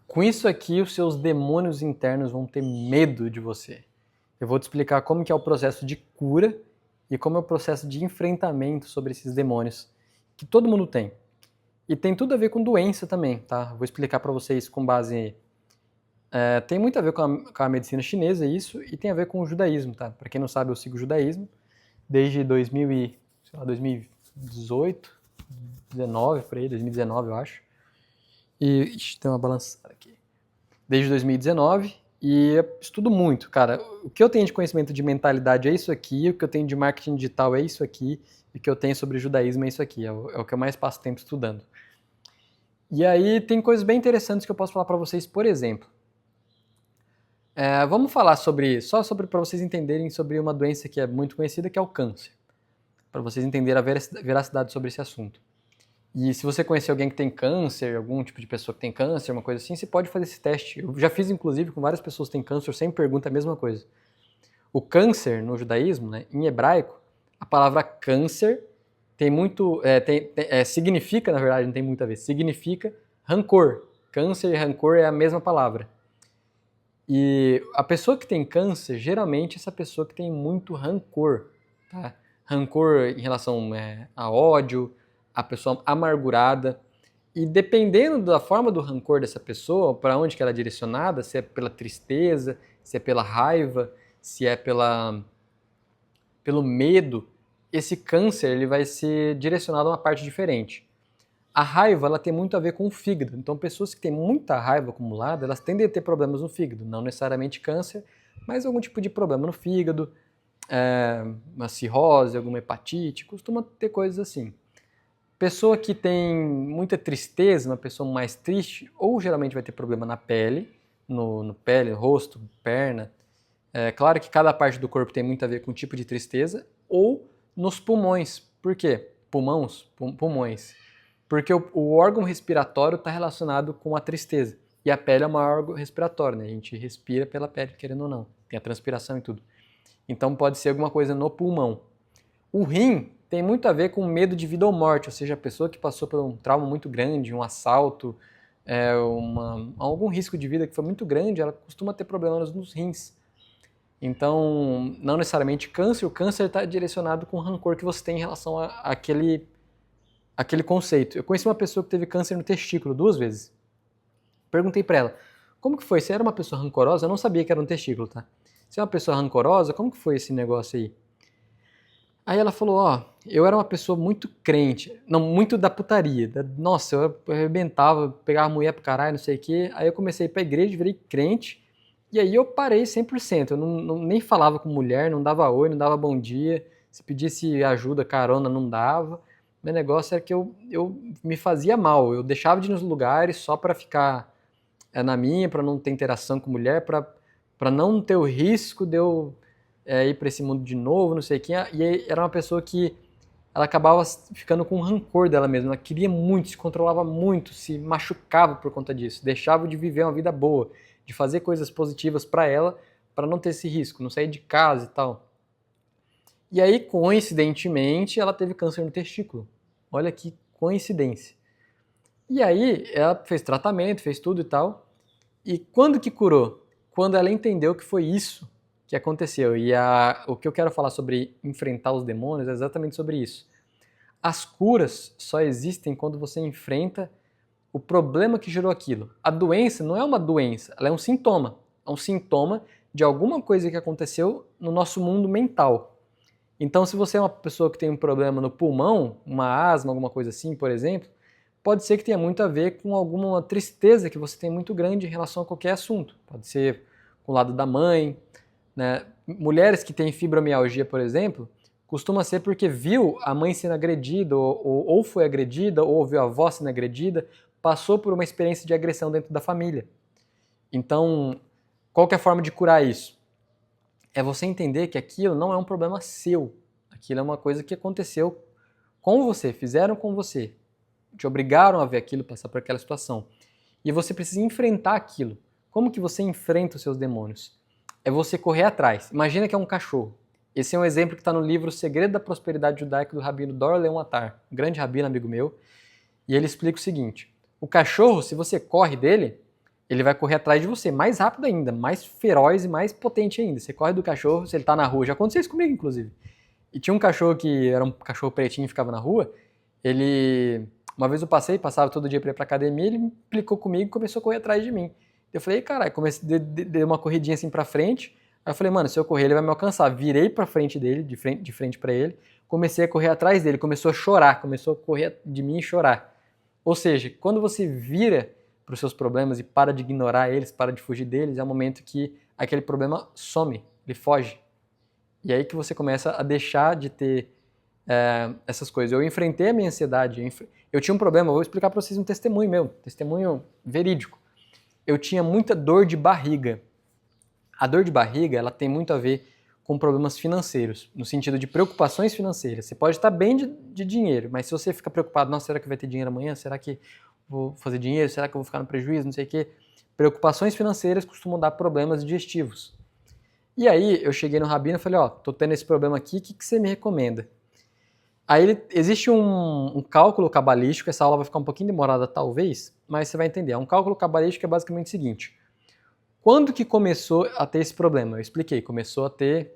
Com isso aqui, os seus demônios internos vão ter medo de você. Eu vou te explicar como que é o processo de cura e como é o processo de enfrentamento sobre esses demônios que todo mundo tem. E tem tudo a ver com doença também, tá? Vou explicar para vocês com base... tem muito a ver com a medicina chinesa isso e tem a ver com o judaísmo, tá? Para quem não sabe, eu sigo o judaísmo desde 2018, 19, por aí, 2019 eu acho. E tem uma balançada aqui. Desde 2019 e eu estudo muito, cara. O que eu tenho de conhecimento de mentalidade é isso aqui, o que eu tenho de marketing digital é isso aqui, e o que eu tenho sobre judaísmo é isso aqui. É o que eu mais passo tempo estudando. E aí tem coisas bem interessantes que eu posso falar para vocês, por exemplo. Vamos falar só sobre para vocês entenderem sobre uma doença que é muito conhecida, que é o câncer. Para vocês entenderem a veracidade sobre esse assunto. E se você conhecer alguém que tem câncer, algum tipo de pessoa que tem câncer, uma coisa assim, você pode fazer esse teste. Eu já fiz, inclusive, com várias pessoas que têm câncer, eu sempre pergunto a mesma coisa. O câncer, no judaísmo, né, em hebraico, a palavra câncer tem muito... significa, na verdade, não tem muito a ver, significa rancor. Câncer e rancor é a mesma palavra. E a pessoa que tem câncer, geralmente, é essa pessoa que tem muito rancor. Tá? Rancor em relação a ódio, a pessoa amargurada. E dependendo da forma do rancor dessa pessoa, para onde que ela é direcionada, se é pela tristeza, se é pela raiva, se é pelo medo, esse câncer ele vai ser direcionado a uma parte diferente. A raiva ela tem muito a ver com o fígado. Então, pessoas que têm muita raiva acumulada, elas tendem a ter problemas no fígado. Não necessariamente câncer, mas algum tipo de problema no fígado, uma cirrose, alguma hepatite, costuma ter coisas assim. Pessoa que tem muita tristeza, uma pessoa mais triste, ou geralmente vai ter problema na pele, no pele, rosto, perna. É claro que cada parte do corpo tem muito a ver com o tipo de tristeza, ou nos pulmões. Por quê? Pulmões. Porque o órgão respiratório está relacionado com a tristeza. E a pele é um órgão respiratório, né? A gente respira pela pele, querendo ou não. Tem a transpiração e tudo. Então pode ser alguma coisa no pulmão. O rim tem muito a ver com medo de vida ou morte, ou seja, a pessoa que passou por um trauma muito grande, um assalto, algum risco de vida que foi muito grande, ela costuma ter problemas nos rins. Então, não necessariamente câncer, o câncer está direcionado com o rancor que você tem em relação àquele conceito. Eu conheci uma pessoa que teve câncer no testículo 2 vezes. Perguntei para ela, como que foi? Você era uma pessoa rancorosa? Eu não sabia que era um testículo, tá? Você é uma pessoa rancorosa? Como que foi esse negócio aí? Aí ela falou, eu era uma pessoa muito crente, não, muito da putaria. Nossa, eu arrebentava, pegava mulher pro caralho, não sei o quê. Aí eu comecei a ir pra igreja, virei crente, e aí eu parei 100%. Eu nem falava com mulher, não dava oi, não dava bom dia. Se pedisse ajuda, carona, não dava. Meu negócio era que eu me fazia mal. Eu deixava de ir nos lugares só pra ficar na minha, pra não ter interação com mulher, pra não ter o risco de eu ir para esse mundo de novo, não sei o que. E era uma pessoa que ela acabava ficando com rancor dela mesma. Ela queria muito, se controlava muito, se machucava por conta disso. Deixava de viver uma vida boa, de fazer coisas positivas para ela, para não ter esse risco, não sair de casa e tal. E aí, coincidentemente, ela teve câncer no testículo. Olha que coincidência. E aí, ela fez tratamento, fez tudo e tal. E quando que curou? Quando ela entendeu que foi isso que aconteceu. E o que eu quero falar sobre enfrentar os demônios é exatamente sobre isso. As curas só existem quando você enfrenta o problema que gerou aquilo. A doença não é uma doença, ela é um sintoma. É um sintoma de alguma coisa que aconteceu no nosso mundo mental. Então, se você é uma pessoa que tem um problema no pulmão, uma asma, alguma coisa assim, por exemplo, pode ser que tenha muito a ver com alguma tristeza que você tem muito grande em relação a qualquer assunto. Pode ser com o lado da mãe, né? Mulheres que têm fibromialgia, por exemplo, costuma ser porque viu a mãe sendo agredida, ou foi agredida, ou viu a avó sendo agredida, passou por uma experiência de agressão dentro da família. Então, qual que é a forma de curar isso? É você entender que aquilo não é um problema seu. Aquilo é uma coisa que aconteceu com você, fizeram com você. Te obrigaram a ver aquilo, passar por aquela situação. E você precisa enfrentar aquilo. Como que você enfrenta os seus demônios? É você correr atrás. Imagina que é um cachorro. Esse é um exemplo que está no livro O Segredo da Prosperidade Judaica do Rabino Dor Leon Attar, um grande rabino amigo meu. E ele explica o seguinte, o cachorro, se você corre dele, ele vai correr atrás de você, mais rápido ainda, mais feroz e mais potente ainda. Você corre do cachorro, se ele tá na rua, já aconteceu isso comigo, inclusive. E tinha um cachorro que era um cachorro pretinho e ficava na rua, uma vez eu passava todo dia pra ir pra academia, ele implicou comigo e começou a correr atrás de mim. Eu falei, caralho, comecei, dei uma corridinha assim pra frente, aí eu falei, mano, se eu correr ele vai me alcançar. Virei pra frente dele, de frente pra ele, comecei a correr atrás dele, começou a chorar, começou a correr de mim e chorar. Ou seja, quando você vira para os seus problemas e para de ignorar eles, para de fugir deles, é o momento que aquele problema some, ele foge. E é aí que você começa a deixar de ter essas coisas. Eu enfrentei a minha ansiedade, eu tinha um problema, eu vou explicar para vocês um testemunho meu, testemunho verídico. Eu tinha muita dor de barriga. A dor de barriga, ela tem muito a ver com problemas financeiros, no sentido de preocupações financeiras. Você pode estar bem de dinheiro, mas se você fica preocupado, nossa, será que vai ter dinheiro amanhã? Será que vou fazer dinheiro? Será que eu vou ficar no prejuízo? Não sei o quê. Preocupações financeiras costumam dar problemas digestivos. E aí eu cheguei no Rabino e falei, ó, tô tendo esse problema aqui, o que você me recomenda? Aí existe um cálculo cabalístico, essa aula vai ficar um pouquinho demorada talvez, mas você vai entender. É um cálculo cabalístico que é basicamente o seguinte: quando que começou a ter esse problema? Eu expliquei, começou a ter,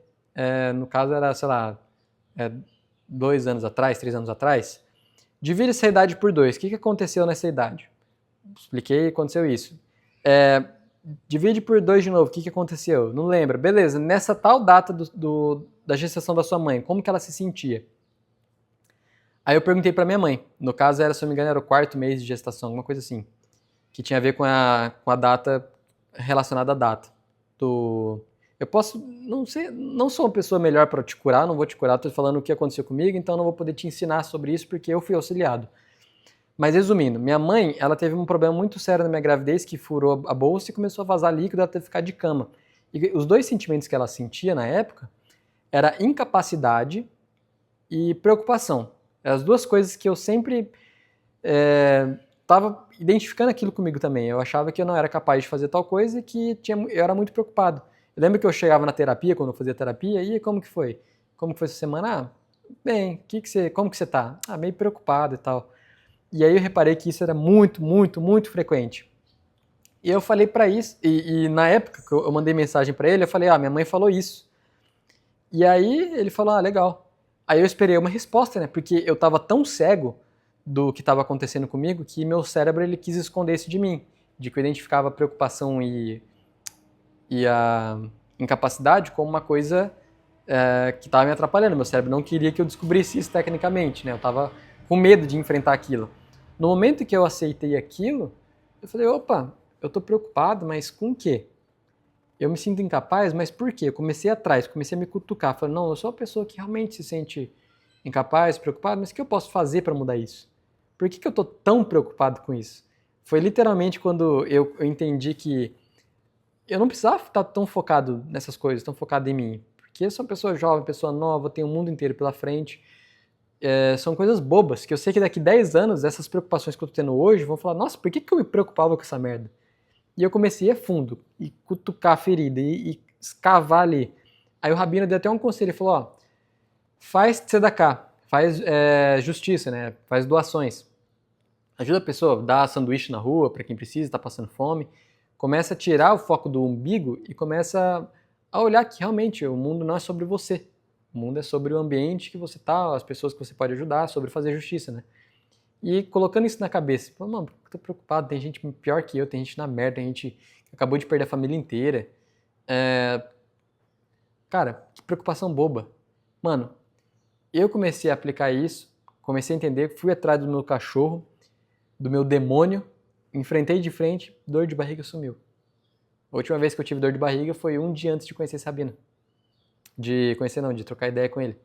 no caso era, sei lá, 2 anos atrás, 3 anos atrás. Divide essa idade por 2, o que aconteceu nessa idade? Expliquei, aconteceu isso. Divide por 2 de novo, o que aconteceu? Não lembra. Beleza, nessa tal data da gestação da sua mãe, como que ela se sentia? Aí eu perguntei pra minha mãe, no caso era, se eu não me engano, era o 4º mês de gestação, alguma coisa assim, que tinha a ver com a data, relacionada à data. Eu posso, não sou uma pessoa melhor para te curar, não vou te curar, estou falando o que aconteceu comigo, então não vou poder te ensinar sobre isso porque eu fui auxiliado. Mas resumindo, minha mãe, ela teve um problema muito sério na minha gravidez, que furou a bolsa e começou a vazar líquido, ela teve que ficar de cama. E os 2 sentimentos que ela sentia na época era incapacidade e preocupação. Eram as 2 coisas que eu sempre estava identificando aquilo comigo também. Eu achava que eu não era capaz de fazer tal coisa e que eu era muito preocupado. Eu lembro que eu chegava na terapia, quando eu fazia terapia, e como que foi? Como que foi essa semana? Ah, bem, como que você tá? Ah, meio preocupado e tal. E aí eu reparei que isso era muito, muito, muito frequente. E eu falei pra isso, e na época que eu mandei mensagem pra ele, eu falei, minha mãe falou isso. E aí ele falou, legal. Aí eu esperei uma resposta, né? Porque eu tava tão cego do que estava acontecendo comigo que meu cérebro ele quis esconder isso de mim, de que eu identificava a preocupação e a incapacidade como uma coisa que estava me atrapalhando. Meu cérebro não queria que eu descobrisse isso tecnicamente, né? Eu estava com medo de enfrentar aquilo. No momento que eu aceitei aquilo, eu falei, opa, eu tô preocupado, mas com o quê? Eu me sinto incapaz, mas por quê? Eu comecei atrás, comecei a me cutucar, falei, não, eu sou uma pessoa que realmente se sente incapaz, preocupado, mas o que eu posso fazer para mudar isso? Por que eu tô tão preocupado com isso? Foi literalmente quando eu entendi que eu não precisava estar tão focado nessas coisas, tão focado em mim, porque eu sou uma pessoa jovem, pessoa nova, tenho o mundo inteiro pela frente. São coisas bobas, que eu sei que daqui 10 anos, essas preocupações que eu tô tendo hoje, vão falar, nossa, por que eu me preocupava com essa merda? E eu comecei a fundo, e cutucar a ferida, e escavar ali. Aí o Rabino deu até um conselho, ele falou, faz tzedakah, faz justiça, né? Faz doações. Ajuda a pessoa, dá sanduíche na rua para quem precisa, está passando fome. Começa a tirar o foco do umbigo e começa a olhar que realmente o mundo não é sobre você. O mundo é sobre o ambiente que você tá, as pessoas que você pode ajudar, sobre fazer justiça, né? E colocando isso na cabeça, mano, eu tô preocupado, tem gente pior que eu, tem gente na merda, tem gente que acabou de perder a família inteira. Cara, que preocupação boba. Mano, eu comecei a aplicar isso, comecei a entender, fui atrás do meu cachorro, do meu demônio, enfrentei de frente, dor de barriga sumiu. A última vez que eu tive dor de barriga foi um dia antes de conhecer Sabino. De trocar ideia com ele.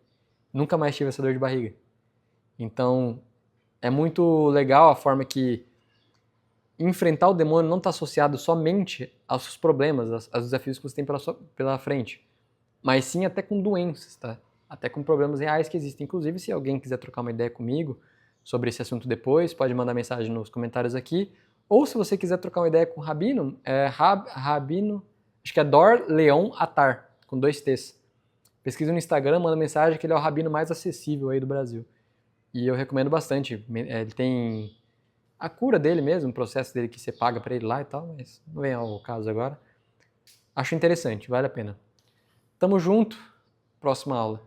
Nunca mais tive essa dor de barriga. Então, é muito legal a forma que enfrentar o demônio não está associado somente aos seus problemas, aos desafios que você tem pela frente, mas sim até com doenças, tá? Até com problemas reais que existem. Inclusive, se alguém quiser trocar uma ideia comigo sobre esse assunto depois, pode mandar mensagem nos comentários aqui. Ou se você quiser trocar uma ideia com o Rabino, Rabino, acho que é Dor Leon Atar, com 2 T's. Pesquisa no Instagram, manda mensagem que ele é o Rabino mais acessível aí do Brasil. E eu recomendo bastante. Ele tem a cura dele mesmo, o processo dele que você paga pra ele lá e tal, mas não vem ao caso agora. Acho interessante, vale a pena. Tamo junto, próxima aula.